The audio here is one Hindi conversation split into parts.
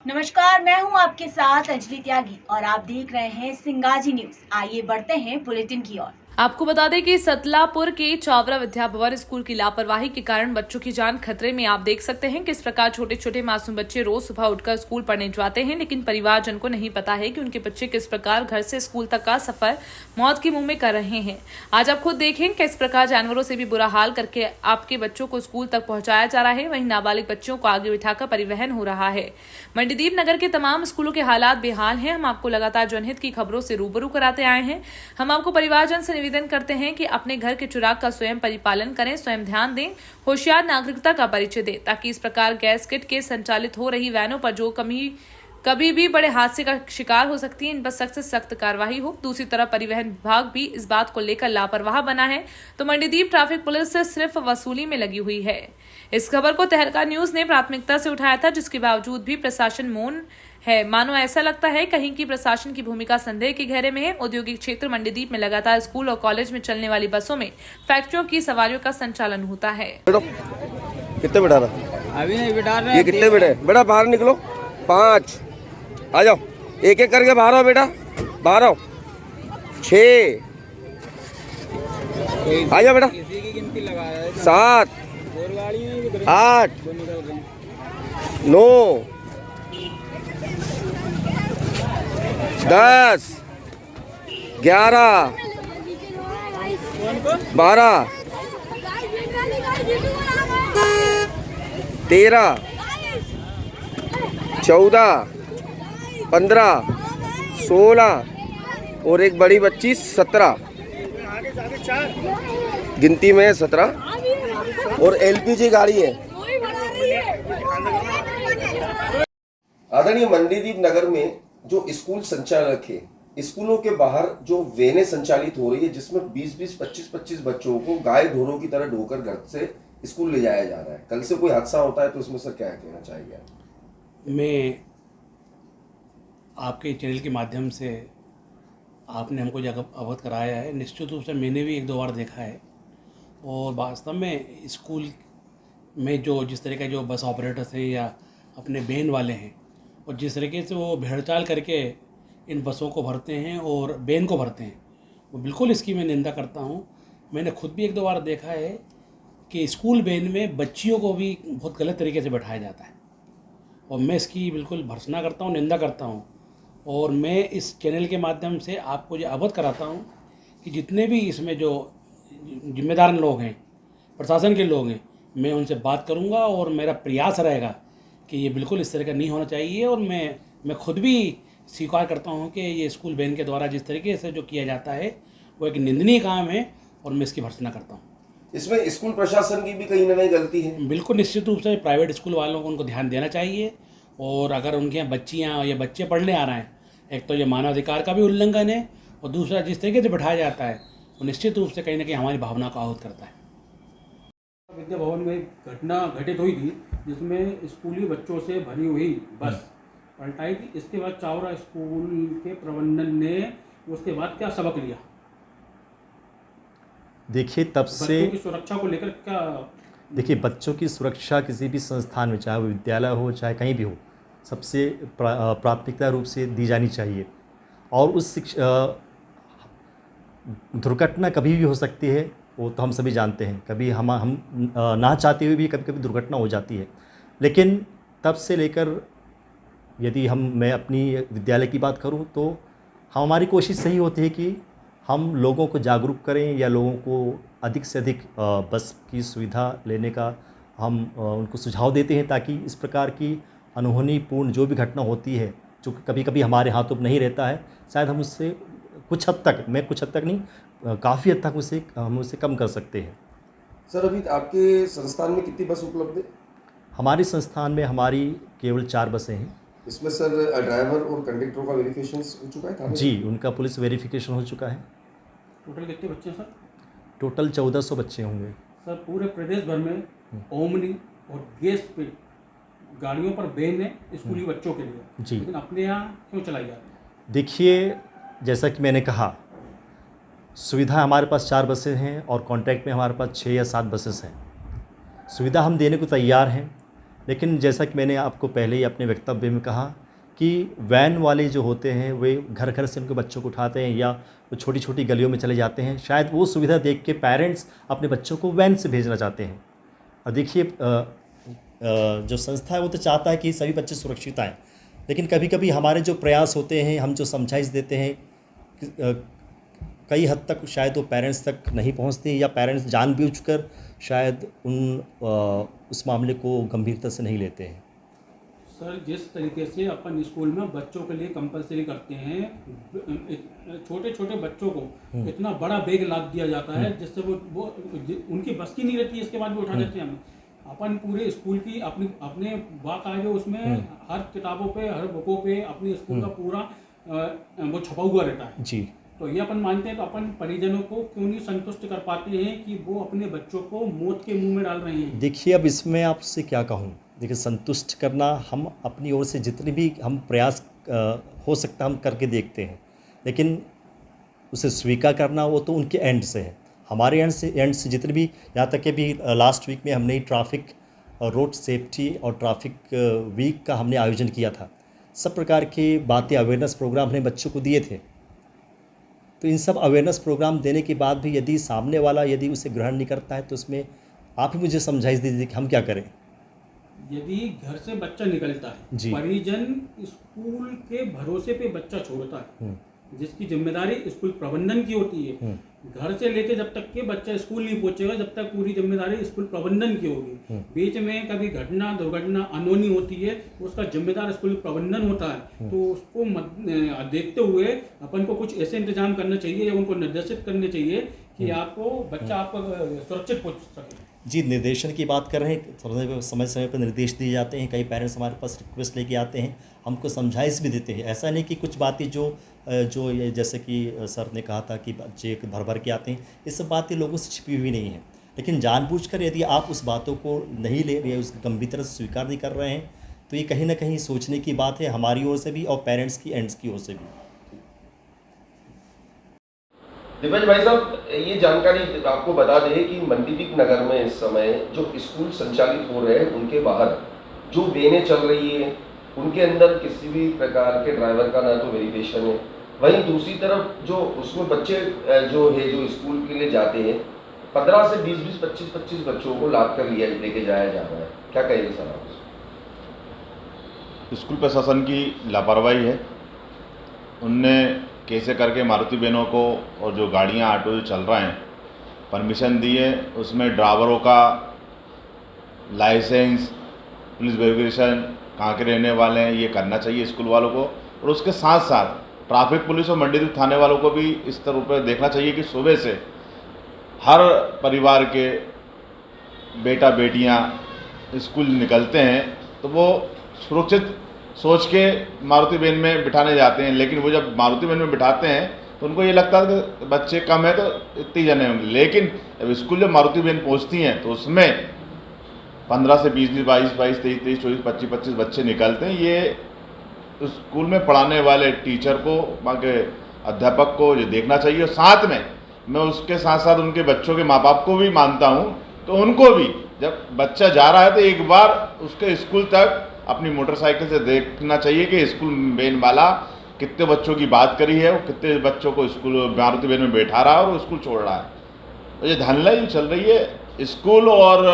नमस्कार, मैं हूं आपके साथ अंजलि त्यागी और आप देख रहे हैं सिंगाजी न्यूज। आइए बढ़ते हैं बुलेटिन की ओर। आपको बता दें कि सतलापुर के चावरा विद्या भवन स्कूल की लापरवाही के कारण बच्चों की जान खतरे में। आप देख सकते हैं किस प्रकार छोटे छोटे मासूम बच्चे रोज सुबह उठकर स्कूल पढ़ने जाते हैं, लेकिन परिवारजन को नहीं पता है कि उनके बच्चे किस प्रकार घर से स्कूल तक का सफर मौत के मुंह में कर रहे हैं। आज आप खुद देखें किस प्रकार जानवरों से भी बुरा हाल करके आपके बच्चों को स्कूल तक पहुंचाया जा रहा है, वहीं नाबालिग बच्चों को आगे बिठाकर परिवहन हो रहा है। मंडीदीप नगर के तमाम स्कूलों के हालात बेहाल हैं। हम आपको लगातार जनहित की खबरों से रूबरू कराते आए हैं। हम आपको परिवारजन से निवेदन करते हैं कि अपने घर के चिराग का स्वयं परिपालन करें, स्वयं ध्यान दें, होशियार नागरिकता का परिचय दें, ताकि इस प्रकार गैस किट के संचालित हो रही वैनों पर जो कभी भी बड़े हादसे का शिकार हो सकती है, इन पर सख्त से सख्त कार्रवाई हो। दूसरी तरफ परिवहन विभाग भी इस बात को लेकर लापरवाह बना है, तो मंडीदीप ट्रैफिक पुलिस से सिर्फ वसूली में लगी हुई है। इस खबर को तहलका न्यूज ने प्राथमिकता से उठाया था, जिसके बावजूद भी प्रशासन मौन है। मानो ऐसा लगता है कहीं की प्रशासन की भूमिका संदेह के घेरे में है। औद्योगिक क्षेत्र मंडीदीप में लगातार स्कूल और कॉलेज में चलने वाली बसों में फैक्ट्रियों की सवारियों का संचालन होता है। कितने बिठा रहा? अभी नहीं बिठा रहे। ये कितने बिठे? बेटा बाहर निकलो, 5 आ जाओ, एक एक करके बाहर आओ बेटा, बाहर आओ। 6 आ जाओ बेटा, किसी की गिनती लगा रहा है। 7 और गाड़ी में भी 8 दो निकल रहे हैं। 9 10 11 12 13 14 15 16 और एक बड़ी बच्ची 17, गिनती में 17 और एलपीजी गाड़ी है। आदरणीय मंडीदीप नगर में जो स्कूल संचालक है, स्कूलों के बाहर जो वेनें संचालित हो रही है, जिसमें 20-20, 25-25 बच्चों को गाय ढोरों की तरह ढोकर घर से स्कूल ले जाया जा रहा है। कल से कोई हादसा होता है तो इसमें सर क्या कहना चाहिए? मैं आपके चैनल के माध्यम से आपने हमको जो अवगत कराया है, निश्चित रूप से मैंने भी 1-2 बार देखा है। और वास्तव में स्कूल में जो जिस तरह के जो बस ऑपरेटर्स हैं या अपने वैन वाले हैं, और जिस तरीके से वो भेड़चाल करके इन बसों को भरते हैं और वैन को भरते हैं, वो बिल्कुल इसकी मैं निंदा करता हूँ। मैंने खुद भी 1-2 बार देखा है कि स्कूल वैन में बच्चियों को भी बहुत गलत तरीके से बैठाया जाता है, और मैं इसकी बिल्कुल भर्त्सना करता हूँ, निंदा करता हूँ। और मैं इस चैनल के माध्यम से आपको ये अवगत कराता हूँ कि जितने भी इसमें जो जिम्मेदार लोग हैं, प्रशासन के लोग हैं, मैं उनसे बात करूँगा और मेरा प्रयास रहेगा कि ये बिल्कुल इस तरह का नहीं होना चाहिए। और मैं खुद भी स्वीकार करता हूँ कि ये स्कूल वैन के द्वारा जिस तरीके से जो किया जाता है वो एक निंदनीय काम है, और मैं इसकी भर्त्सना करता हूँ। इसमें स्कूल प्रशासन की भी कहीं ना कहीं गलती है। बिल्कुल निश्चित रूप से प्राइवेट स्कूल वालों को उनको ध्यान देना चाहिए। और अगर उनके यहाँ बच्चियाँ या बच्चे पढ़ने आ रहे हैं, एक तो ये मानवाधिकार का भी उल्लंघन है, और दूसरा जिस तरीके से बैठाया जाता है वो निश्चित रूप से कहीं ना कहीं हमारी भावना को आहत करता है। विद्या भवन में एक घटना घटित हुई थी, जिसमें स्कूली बच्चों से भरी हुई बस पलटाई थी। इसके बाद चावरा स्कूल के प्रबंधन ने उसके बाद क्या सबक लिया? देखिए, तब से बच्चों की सुरक्षा को लेकर क्या? देखिए, बच्चों की सुरक्षा किसी भी संस्थान में, चाहे वो विद्यालय हो चाहे कहीं भी हो, सबसे प्राथमिकता रूप से दी जानी चाहिए। और उस दुर्घटना कभी भी हो सकती है, वो तो हम सभी जानते हैं। कभी हम ना चाहते हुए भी कभी कभी दुर्घटना हो जाती है। लेकिन तब से लेकर यदि मैं अपनी विद्यालय की बात करूं, तो हमारी कोशिश सही होती है कि हम लोगों को जागरूक करें या लोगों को अधिक से अधिक बस की सुविधा लेने का हम उनको सुझाव देते हैं, ताकि इस प्रकार की अनहोनीपूर्ण जो भी घटना होती है, जो कभी कभी हमारे हाथों में नहीं रहता है, शायद हम उससे कुछ हद तक नहीं, काफ़ी हद तक हम उसे कम कर सकते हैं। सर, अभी आपके संस्थान में कितनी बस उपलब्ध है? हमारे संस्थान में हमारी केवल 4 बसें हैं। इसमें सर ड्राइवर और कंडक्टरों का वेरिफिकेशन हो चुका है? जी, उनका पुलिस वेरिफिकेशन हो चुका है। टोटल कितने बच्चे सर? टोटल 1400 बच्चे होंगे। सर, पूरे प्रदेश भर में ओमनी और गैस पे गाड़ियों पर बैन है स्कूली बच्चों के लिए जी, लेकिन अपने यहाँ क्यों चलाई जा रही है? देखिए, जैसा कि मैंने कहा, सुविधा हमारे पास 4 बसें हैं और कॉन्ट्रैक्ट में हमारे पास 6 या 7 बसेस हैं। सुविधा हम देने को तैयार हैं, लेकिन जैसा कि मैंने आपको पहले ही अपने वक्तव्य में कहा कि वैन वाले जो होते हैं वे घर घर से उनके बच्चों को उठाते हैं या वो छोटी छोटी गलियों में चले जाते हैं, शायद वो सुविधा देख के पेरेंट्स अपने बच्चों को वैन से भेजना चाहते हैं। और देखिए जो संस्था है वो तो चाहता है कि सभी बच्चे सुरक्षित आएँ, लेकिन कभी कभी हमारे जो प्रयास होते हैं, हम जो समझाइश देते हैं, कई हद तक शायद वो पेरेंट्स तक नहीं पहुंचते या पेरेंट्स जानबूझकर शायद उस मामले को गंभीरता से नहीं लेते हैं। सर, जिस तरीके से अपन स्कूल में बच्चों के लिए कंपलसरी करते हैं, छोटे छोटे बच्चों को इतना बड़ा बैग लाद दिया जाता है जिससे वो उनकी बस की नहीं रहती है, इसके बाद वो उठा देते हैं। हम अपन पूरे स्कूल की अपने बाकायदे उसमें हर किताबों पे, हर बुकों पे अपने स्कूल का पूरा वो छपा हुआ रहता है जी। तो ये अपन मानते हैं, तो अपन परिजनों को क्यों नहीं संतुष्ट कर पाते हैं कि वो अपने बच्चों को मौत के मुंह में डाल रहे हैं। देखिए, अब इसमें आपसे क्या कहूँ, देखिए संतुष्ट करना हम अपनी ओर से जितने भी हम प्रयास हो सकता हम करके देखते हैं, लेकिन उसे स्वीकार करना वो तो उनके एंड से है। हमारे एंड से जितने भी, यहाँ तक कि भी लास्ट वीक में हमने ट्रैफिक रोड सेफ्टी और ट्रैफिक वीक का हमने आयोजन किया था। सब प्रकार की बातें, अवेयरनेस प्रोग्राम हमने बच्चों को दिए थे। तो इन सब अवेयरनेस प्रोग्राम देने के बाद भी यदि सामने वाला यदि उसे ग्रहण नहीं करता है तो उसमें आप ही मुझे समझाइश दीजिए कि हम क्या करें। यदि घर से बच्चा निकलता है, जी। परिजन स्कूल के भरोसे पे बच्चा छोड़ता है, जिसकी जिम्मेदारी स्कूल प्रबंधन की होती है। घर से लेके जब तक के बच्चा स्कूल नहीं पहुंचेगा, जब तक पूरी जिम्मेदारी स्कूल प्रबंधन की होगी। बीच में कभी घटना, दुर्घटना, अनहोनी होती है, उसका जिम्मेदार स्कूल प्रबंधन होता है। तो उसको देखते हुए अपन को कुछ ऐसे इंतजाम करना चाहिए या उनको निर्देशित करने चाहिए कि आपको बच्चा आपका सुरक्षित पहुंच सके। जी, निर्देशन की बात कर रहे हैं, समय समय पर निर्देश दिए जाते हैं। कई पेरेंट्स हमारे पास रिक्वेस्ट लेके आते हैं, हमको समझाइश भी देते हैं। ऐसा नहीं कि कुछ बातें जो ये जैसे कि सर ने कहा था कि बच्चे भर भर के आते हैं, ये सब बातें लोगों से छिपी हुई नहीं हैं। लेकिन जानबूझकर यदि आप उस बातों को नहीं ले रहे, उसकी गंभीरता से स्वीकार नहीं कर रहे हैं, तो ये कहीं ना कहीं सोचने की बात है, हमारी ओर से भी और पेरेंट्स की एंड्स की ओर से भी। दिपेश भाई साहब, ये जानकारी आपको बता दें कि मंडीदीप नगर में इस समय जो स्कूल संचालित हो रहे हैं उनके बाहर जो वेनें चल रही है, उनके अंदर किसी भी प्रकार के ड्राइवर का ना तो वेरिफिकेशन है। वहीं दूसरी तरफ जो उसमें बच्चे जो स्कूल के लिए जाते हैं, 15 से 20 25 बच्चों को लाद कर लेके जाया जा रहा है। क्या कहेंगे सर आप? स्कूल प्रशासन की लापरवाही है। उनने कैसे करके मारुति बहनों को और जो गाड़ियां, ऑटो जो चल रहे हैं, परमिशन दी है। उसमें ड्राइवरों का लाइसेंस, पुलिस वेरिफिकेशन, कहाँ के रहने वाले हैं, ये करना चाहिए स्कूल वालों को। और उसके साथ साथ ट्रैफिक पुलिस और मंडीदीप थाने वालों को भी इस तरह पर देखना चाहिए कि सुबह से हर परिवार के बेटा बेटियां स्कूल निकलते हैं तो वो सुरक्षित सोच के मारुति वैन में बिठाने जाते हैं। लेकिन वो जब मारुति वैन में बिठाते हैं तो उनको ये लगता है कि बच्चे कम है तो इतने जने होंगे। लेकिन जब स्कूल जब मारुति वैन पहुंचती हैं तो उसमें 15 से 20, 22, 23, 24, 25 बच्चे निकलते हैं। ये स्कूल में पढ़ाने वाले टीचर को, वहाँ के अध्यापक को ये देखना चाहिए। और साथ में मैं उसके साथ साथ उनके बच्चों के माँ बाप को भी मानता हूँ, तो उनको भी जब बच्चा जा रहा है तो एक बार उसके स्कूल तक अपनी मोटरसाइकिल से देखना चाहिए कि स्कूल वैन वाला कितने बच्चों की बात करी है, वो कितने बच्चों को स्कूल मारुति वैन में बैठा रहा है और वो स्कूल छोड़ रहा है। तो ये धनलाई चल रही है स्कूल और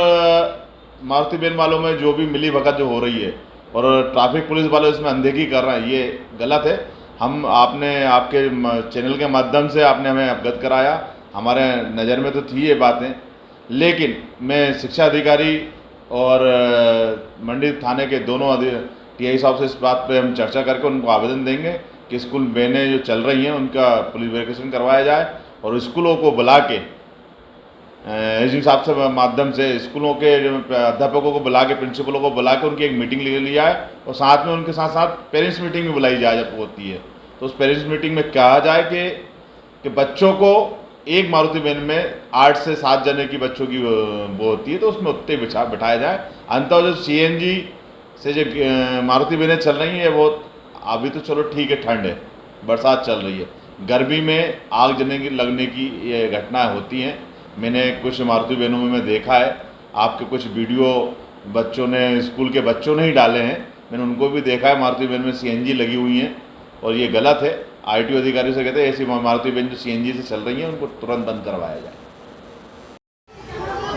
मारुति वैन वालों में, जो भी मिली भगत जो हो रही है, और ट्रैफिक पुलिस वाले इसमें अनदेखी कर रहे हैं, ये गलत है। आपके चैनल के माध्यम से आपने हमें अवगत कराया, हमारे नज़र में तो थी ये बातें, लेकिन मैं शिक्षा अधिकारी और मंडीदीप थाने के दोनों टीआई साहब से इस बात पे हम चर्चा करके उनको आवेदन देंगे कि स्कूल वैनें जो चल रही हैं उनका पुलिस वेरिफिकेशन करवाया जाए और स्कूलों को बुला के एसडी साहब से माध्यम से स्कूलों के अध्यापकों को बुला के, प्रिंसिपलों को बुला के उनकी एक मीटिंग ले ली जाए और साथ में उनके साथ साथ पेरेंट्स मीटिंग भी बुलाई जाए जब होती है। तो उस पेरेंट्स मीटिंग में कहा जाए कि बच्चों को एक मारुति वैन में 8 से 7 जने की बच्चों की वो होती है, तो उसमें उतने बिठाया जाए। अंततः जो CNG से जो मारुति वैनें चल रही हैं वो अभी तो चलो ठीक है, ठंड है, बरसात चल रही है, गर्मी में आग लगने की ये घटनाएं होती हैं। मैंने कुछ मारुति वैनों में देखा है, आपके कुछ वीडियो बच्चों ने, स्कूल के बच्चों ने ही डाले हैं। मैंने उनको भी देखा है, मारुति वैन में सीएनजी लगी हुई हैं और ये गलत है। आरटीओ अधिकारी से कहते हैं ऐसी मारुति वैन जो सीएनजी से चल रही हैं उनको तुरंत बंद करवाया जाए।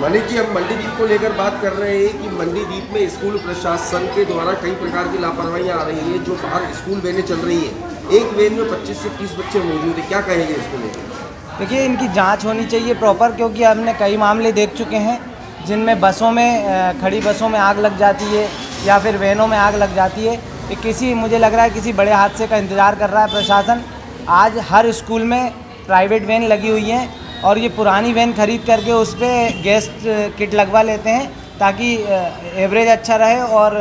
मनीष जी, हम मंडीदीप को लेकर बात कर रहे हैं कि मंडीदीप में स्कूल प्रशासन के द्वारा कई प्रकार की लापरवाहियां आ रही है। जो बाहर स्कूल वैनें चल रही हैं, एक वैन में 25 से 30 बच्चे मौजूद हैं, क्या कहेंगे इसको लेकर? देखिए, इनकी जांच होनी चाहिए प्रॉपर, क्योंकि हमने कई मामले देख चुके हैं जिनमें बसों में, खड़ी बसों में आग लग जाती है या फिर वैनों में आग लग जाती है। ये मुझे लग रहा है किसी बड़े हादसे का इंतज़ार कर रहा है प्रशासन। आज हर स्कूल में प्राइवेट वैन लगी हुई हैं और ये पुरानी वैन खरीद करके उस पर गैस किट लगवा लेते हैं ताकि एवरेज अच्छा रहे और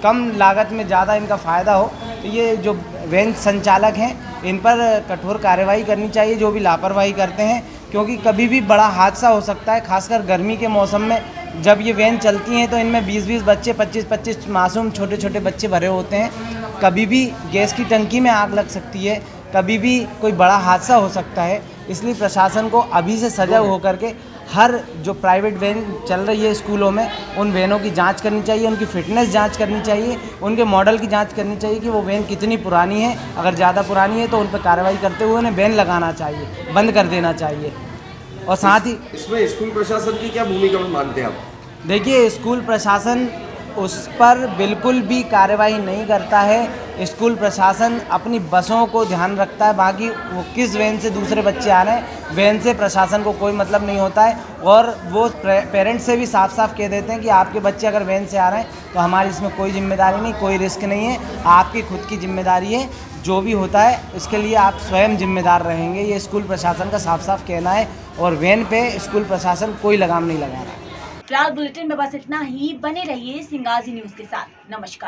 कम लागत में ज़्यादा इनका फ़ायदा हो। तो ये जो वैन संचालक हैं इन पर कठोर कार्रवाई करनी चाहिए, जो भी लापरवाही करते हैं, क्योंकि कभी भी बड़ा हादसा हो सकता है। खासकर गर्मी के मौसम में जब ये वैन चलती हैं तो इनमें 20-20 बच्चे, 25-25 मासूम छोटे छोटे बच्चे भरे होते हैं। कभी भी गैस की टंकी में आग लग सकती है, कभी भी कोई बड़ा हादसा हो सकता है। इसलिए प्रशासन को अभी से सजग होकर के हर जो प्राइवेट वैन चल रही है स्कूलों में, उन वैनों की जांच करनी चाहिए, उनकी फ़िटनेस जांच करनी चाहिए, उनके मॉडल की जांच करनी चाहिए कि वो वैन कितनी पुरानी है। अगर ज़्यादा पुरानी है तो उन पर कार्रवाई करते हुए उन्हें बैन लगाना चाहिए, बंद कर देना चाहिए। और साथ ही इसमें स्कूल प्रशासन की क्या भूमिका मानते हैं आप? देखिए, स्कूल प्रशासन उस पर बिल्कुल भी कार्रवाई नहीं करता है। स्कूल प्रशासन अपनी बसों को ध्यान रखता है, बाकी वो किस वैन से दूसरे बच्चे आ रहे हैं, वैन से प्रशासन को कोई मतलब नहीं होता है। और वो पेरेंट्स से भी साफ साफ कह देते हैं कि आपके बच्चे अगर वैन से आ रहे हैं तो हमारी इसमें कोई जिम्मेदारी नहीं, कोई रिस्क नहीं है, आपकी खुद की जिम्मेदारी है। जो भी होता है इसके लिए आप स्वयं जिम्मेदार रहेंगे, ये स्कूल प्रशासन का साफ साफ कहना है। और वैन पे स्कूल प्रशासन कोई लगाम नहीं लगा रहा है। फिलहाल बुलेटिन में बस इतना ही। बने रहिए सिंगाजी न्यूज के साथ। नमस्कार।